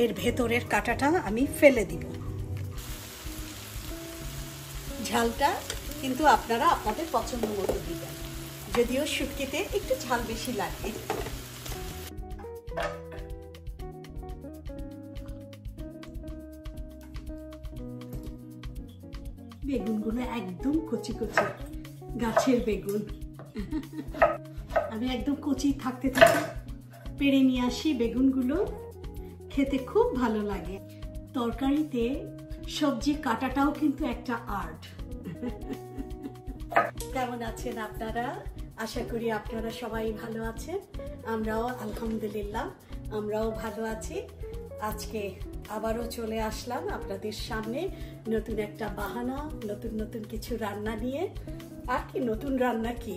এর ভেতরের কাঁটাটা আমি ফেলে দিব। ঝালটা কিন্তু আপনারা আপনাদের পছন্দ মতো দিবেন, যদিও শুটকিতে একটু ঝাল বেশি লাগে। বেগুনগুলো একদম কচি কচি, গাছের বেগুন। আমি একদম কচি থাকতে থাকতে পেড়ে নিয়ে আসি বেগুনগুলো, খেতে খুব ভালো লাগে। তরকারিতে সবজি কাটাটাও কিন্তু একটা আর্ট। কেমন আছেন আপনারা? আশা করি আপনারা সবাই ভালো আছেন। আমরাও আলহামদুলিল্লাহ আমরাও ভালো আছি। আজকে আবারও চলে আসলাম আপনাদের সামনে নতুন একটা বাহানা, নতুন নতুন কিছু রান্না নিয়ে। আর কি নতুন রান্না কি,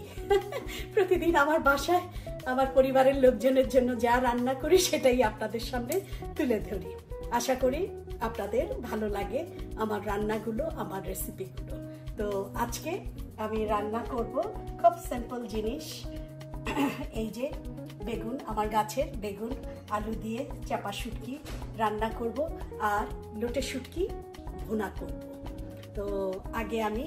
প্রতিদিন আমার বাসায় আমার পরিবারের লোকজনের জন্য যা রান্না করি সেটাই আপনাদের সামনে তুলে ধরি। আশা করি আপনাদের ভালো লাগে আমার রান্নাগুলো, আমার রেসিপিগুলো। তো আজকে আমি রান্না করব খুব সিম্পল জিনিস। এই যে বেগুন, আমার গাছের বেগুন আলু দিয়ে চাপা শুটকি রান্না করব, আর লোটে শুটকি ভুনা করব। তো আগে আমি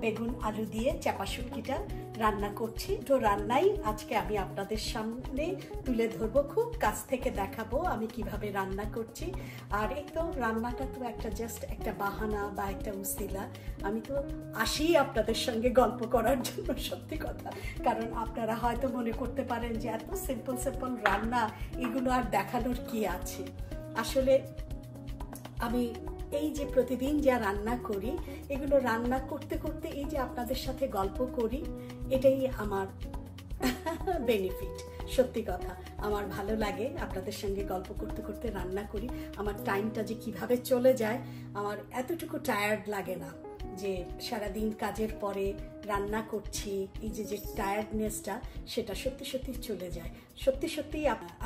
বেগুন আলু দিয়ে চাপা শুটকিটা রান্না করছি। তো রান্নাই আজকে আমি আপনাদের সামনে তুলে ধরবো, খুব কাছ থেকে দেখাবো আমি কিভাবে রান্না করছি। আর এই তো রান্নাটা তো একটা জাস্ট একটা বাহানা বা একটা উসিলা। আমি তো আসি আপনাদের সঙ্গে গল্প করার জন্য, সত্যি কথা। কারণ আপনারা হয়তো মনে করতে পারেন যে এত সিম্পল সিম্পল রান্না, এগুলো আর দেখানোর কি আছে। আসলে আমি এই যে প্রতিদিন যা রান্না করি, এগুলো রান্না করতে করতে এই যে আপনাদের সাথে গল্প করি, এটাই আমার বেনিফিট। সত্যি কথা, আমার ভালো লাগে আপনাদের সঙ্গে গল্প করতে করতে রান্না করি। আমার টাইমটা যে কিভাবে চলে যায়, আমার এতটুকু টায়ার্ড লাগে না। যে সারাদিন কাজের পরে রান্না করছি, এই যে টায়ার্ডনেসটা, সেটা সত্যি সত্যি চলে যায়। সত্যি সত্যি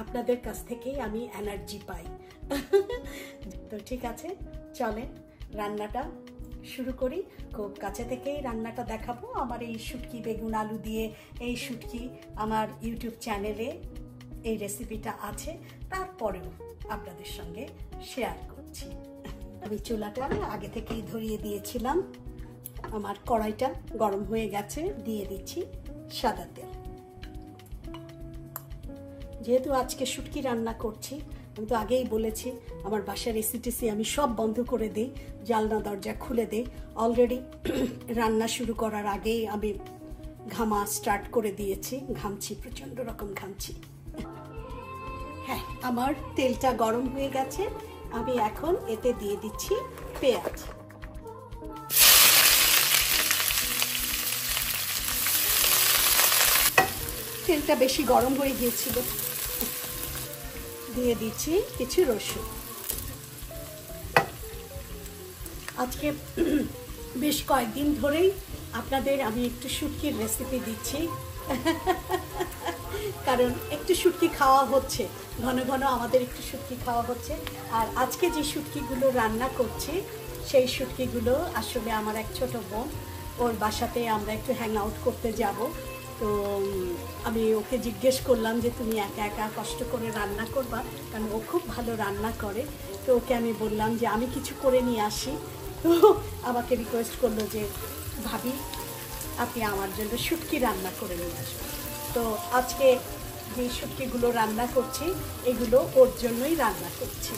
আপনাদের কাছ থেকেই আমি এনার্জি পাই। তো ঠিক আছে, চলেন রান্নাটা শুরু করি। খুব কাছে থেকেই রান্নাটা দেখাবো। আমার এই শুটকি বেগুন আলু দিয়ে এই শুটকি আমার ইউটিউব চ্যানেলে এই রেসিপিটা আছে, তারপরেও আপনাদের সঙ্গে শেয়ার করছি। আমি চুলাটা আগে থেকেই ধরিয়ে দিয়েছিলাম, আমার কড়াইটা গরম হয়ে গেছে। দিয়ে দিচ্ছি সাদা তেল। যেহেতু আজকে শুটকি রান্না করছি, আমি তো আগেই বলেছি আমার বাসার এসিটিসি আমি সব বন্ধ করে দিই, জানলা দরজা খুলে দিই। অলরেডি রান্না শুরু করার আগেই আমি ঘামা স্টার্ট করে দিয়েছি, ঘামছি, প্রচণ্ড রকম ঘামছি। হ্যাঁ, আমার তেলটা গরম হয়ে গেছে। আমি এখন এতে দিয়ে দিচ্ছি পেঁয়াজ। তেলটা বেশি গরম হয়ে গিয়েছিল। দিয়ে দিচ্ছি কিছু রসুন। আজকে বেশ কয়েকদিন ধরেই আপনাদের আমি একটু শুটকির রেসিপি দিচ্ছি, কারণ একটু শুটকি খাওয়া হচ্ছে, ঘন ঘন আমাদের একটু শুটকি খাওয়া হচ্ছে। আর আজকে যে শুটকিগুলো রান্না করছি, সেই শুটকিগুলো আসলে আমার এক ছোট বোন, ওর বাসাতে আমরা একটু হ্যাং আউট করতে যাব। তো আমি ওকে জিজ্ঞেস করলাম যে তুমি একা একা কষ্ট করে রান্না করবা, কারণ ও খুব ভালো রান্না করে। তো ওকে আমি বললাম যে আমি কিছু করে নিয়ে আসি। তো আমাকে রিকোয়েস্ট করলো যে ভাবি আপনি আমার জন্য শুটকি রান্না করে নিয়ে আসবেন। তো আজকে যে শুটকিগুলো রান্না করছি, এগুলো ওর জন্যই রান্না করছি।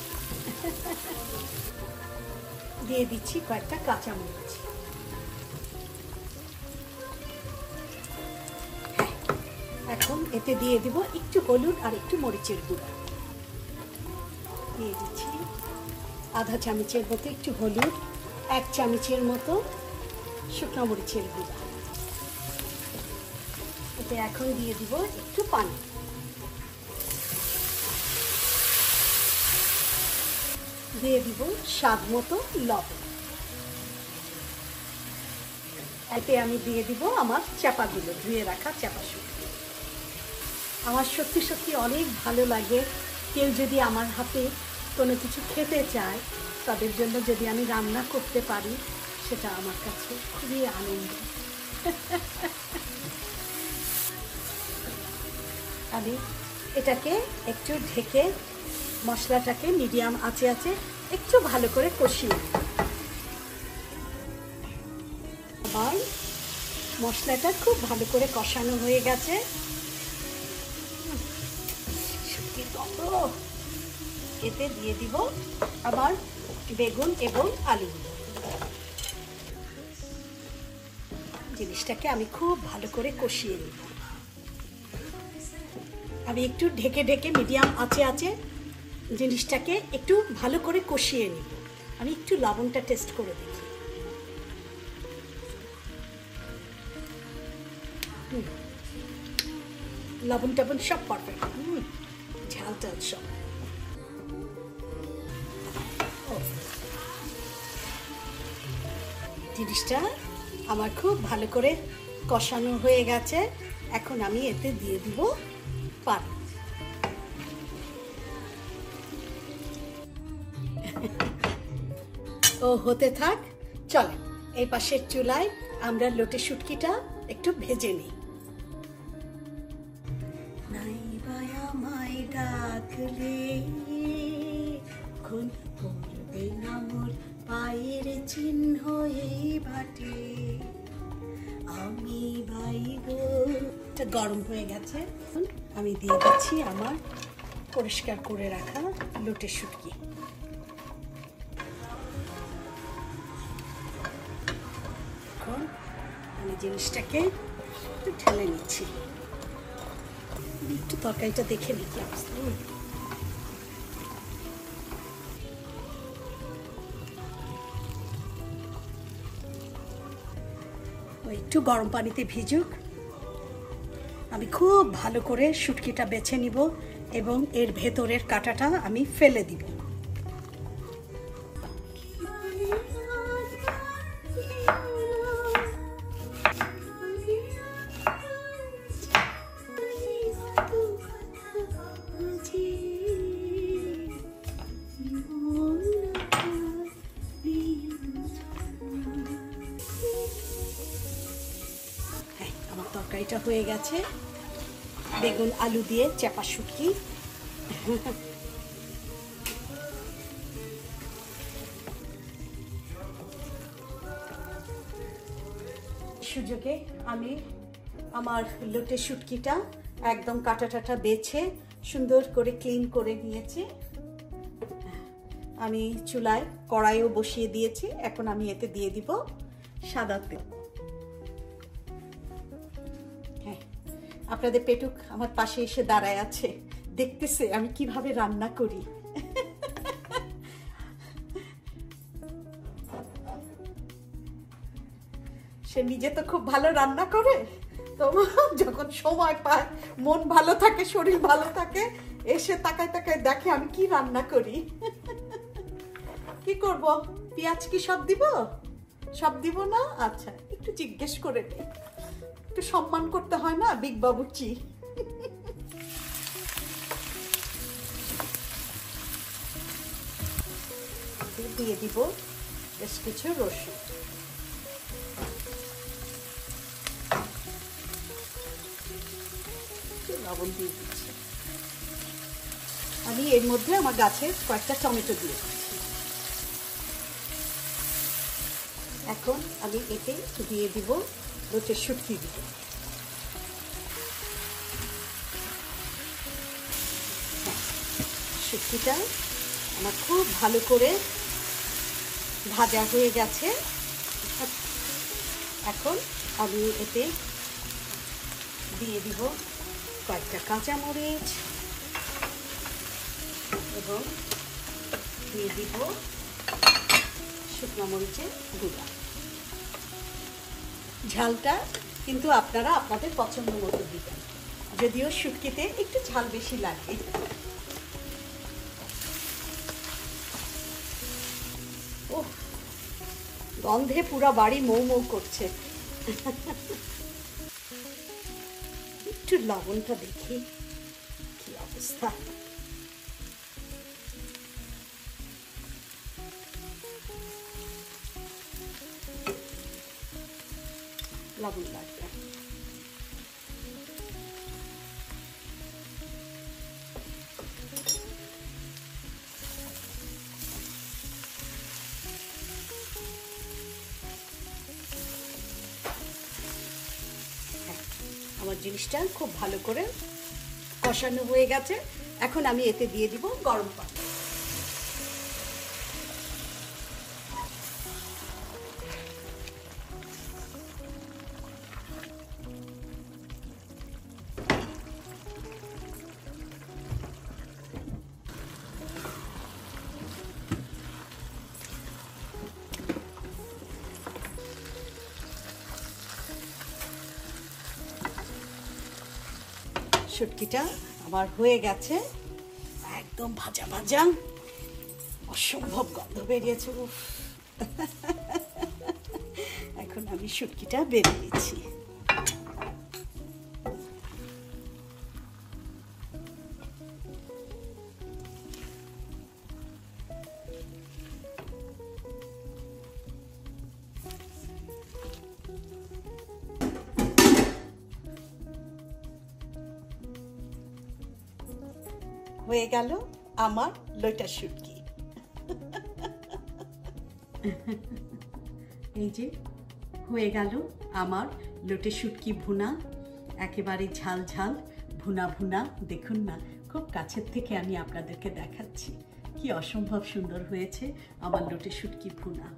দিয়ে দিচ্ছি কয়েকটা কাঁচামরিচ। এখন এতে দিয়ে দিব একটু হলুদ আর একটু মরিচের গুঁড়া। দিয়ে দিচ্ছি আধা চামচের মতো একটু হলুদ, 1 চামচের মতো শুকনো মরিচের গুঁড়া। এতে এখন দিয়ে দিব একটু পানি। দিয়ে দিব স্বাদ মতো লবণ। এতে আমি দিয়ে দিব আমার চাপাগুলো, ধুয়ে রাখা চাপা শুটকি। আমার সত্যি সত্যি অনেক ভালো লাগে কেউ যদি আমার হাতে কোনো কিছু খেতে চায়, তাদের জন্য যদি আমি রান্না করতে পারি, সেটা আমার কাছে খুবই আনন্দ। আমি এটাকে একটু ঢেকে মশলাটাকে মিডিয়াম আঁচে একটু ভালো করে কষিয়ে নিই। আবার মশলাটা খুব ভালো করে কষানো হয়ে গেছে। এতে দিয়ে দিব আবার বেগুন এবং আলুগুলো। জিনিসটাকে আমি খুব ভালো করে কষিয়ে নিব। আমি একটু ঢেকে ঢেকে মিডিয়াম আঁচে জিনিসটাকে একটু ভালো করে কষিয়ে নিব। আমি একটু লবণটা টেস্ট করে দেখি। লবণ টবণ সব পারফেক্ট, ঝাল টাল সব। জিনিসটা আমার খুব ভালো করে কষানো হয়ে গেছে। এখন আমি এতে দিয়ে দিব পানি। ও হতে থাক, চলে এই পাশের চুলায় আমরা লোটে শুটকিটা একটু ভেজে নিই। নাইবায়া মাই ডাকলে কোন পড়বে না মোর পায়ের চিহ্ন এই বাটে, আমি বাইব। এটা গরম হয়ে গেছে, আমি দিয়ে দিচ্ছি আমার পরিষ্কার করে রাখা লোটে শুটকি। এখন আমি জিনিসটাকে একটু ঢেলে নিচ্ছি। একটু তরকারিটা দেখে নিতে অবস্থা। একটু গরম পানিতে ভিজুক। আমি খুব ভালো করে শুটকিটা বেছে নিব এবং এর ভেতরের কাঁটাটা আমি ফেলে দিব। তরকারিটা হয়ে গেছে, বেগুন আলু দিয়ে চাপা শুটকি। সুযোগে আমি আমার লোটে শুটকিটা একদম কাটা টাটা বেছে সুন্দর করে ক্লিন করে নিয়েছি। আমি চুলায় কড়াইও বসিয়ে দিয়েছি। এখন আমি এতে দিয়ে দিব সাদা তেল। আপনাদের পেটুক আমার পাশে এসে দাঁড়ায় আছে, দেখতেছে আমি কিভাবে রান্না করি। সে নিজে তো খুব ভালো রান্না করে, তো যখন সময় পায়, মন ভালো থাকে, শরীর ভালো থাকে, এসে তাকায় তাকায় দেখে আমি কি রান্না করি। কি করব, পেঁয়াজ কি সব দিব? সব দিব না? আচ্ছা, একটু জিজ্ঞেস করে নিই, একটু সম্মান করতে হয় না বিগ বাবুচি। দিয়ে দিব বেশ কিছু রসুন। লবণ দিয়ে দিচ্ছি। আমি এর মধ্যে আমার গাছের কয়েকটা টমেটো দিয়ে দিচ্ছি। এখন আমি এতে দিয়ে দিব লোটে শুটকি দিব। শুটকিটা আমার খুব ভালো করে ভাজা হয়ে গেছে। এখন আমি এতে দিয়ে দিব কয়েকটা কাঁচামরিচ এবং দিয়ে দিব শুকনো মরিচের গুঁড়া। ঝালটা কিন্তু আপনারা আপনাদের পছন্দ মতো দিবেন, যদিও শুটকিতে একটু ঝাল বেশি লাগে। ও, গন্ধে পুরা বাড়ি মৌ মৌ করছে। একটু লবণটা দেখি কি অবস্থা। লবণ লাগবে। আমার জিনিসটা খুব ভালো করে কষানো হয়ে গেছে। এখন আমি এতে দিয়ে দিব গরম পানি। শুটকিটা আমার হয়ে গেছে, একদম ভাজা ভাজা, অসম্ভব গন্ধ বেরিয়েছে। এখন আমি শুটকিটা বেরে দিচ্ছি। হয়ে গেল আমার লইটা শুটকি। এই যে হয়ে গেল আমার লোটে শুটকি ভুনা, একেবারে ঝাল ঝাল ভুনা ভুনা। দেখুন না, খুব কাছের থেকে আমি আপনাদেরকে দেখাচ্ছি, কি অসম্ভব সুন্দর হয়েছে আমার লোটে শুটকি ভুনা।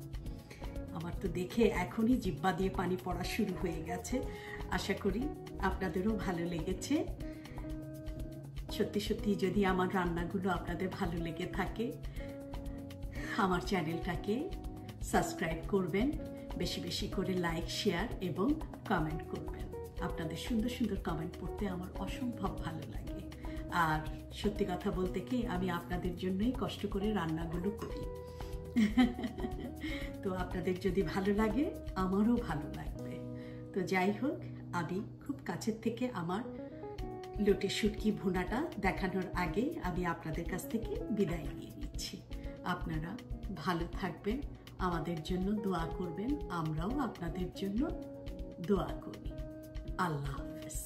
আমার তো দেখে এখনই জিহ্বা দিয়ে পানি পড়া শুরু হয়ে গেছে। আশা করি আপনাদেরও ভালো লেগেছে। সত্যি সত্যি যদি আমার রান্নাগুলো আপনাদের ভালো লেগে থাকে, আমার চ্যানেলটাকে সাবস্ক্রাইব করবেন, বেশি বেশি করে লাইক, শেয়ার এবং কমেন্ট করবেন। আপনাদের সুন্দর সুন্দর কমেন্ট পড়তে আমার অসম্ভব ভালো লাগে। আর সত্যি কথা বলতে কি, আমি আপনাদের জন্যই কষ্ট করে রান্নাগুলো করি। তো আপনাদের যদি ভালো লাগে, আমারও ভালো লাগবে। তো যাই হোক, আমি খুব কাছের থেকে আমার লোটে শুটকি ভুনাটা দেখানোর আগে আমি আপনাদের কাছ থেকে বিদায় নিয়ে নিচ্ছি। আপনারা ভালো থাকবেন, আমাদের জন্য দোয়া করবেন, আমরাও আপনাদের জন্য দোয়া করি। আল্লাহ হাফেজ।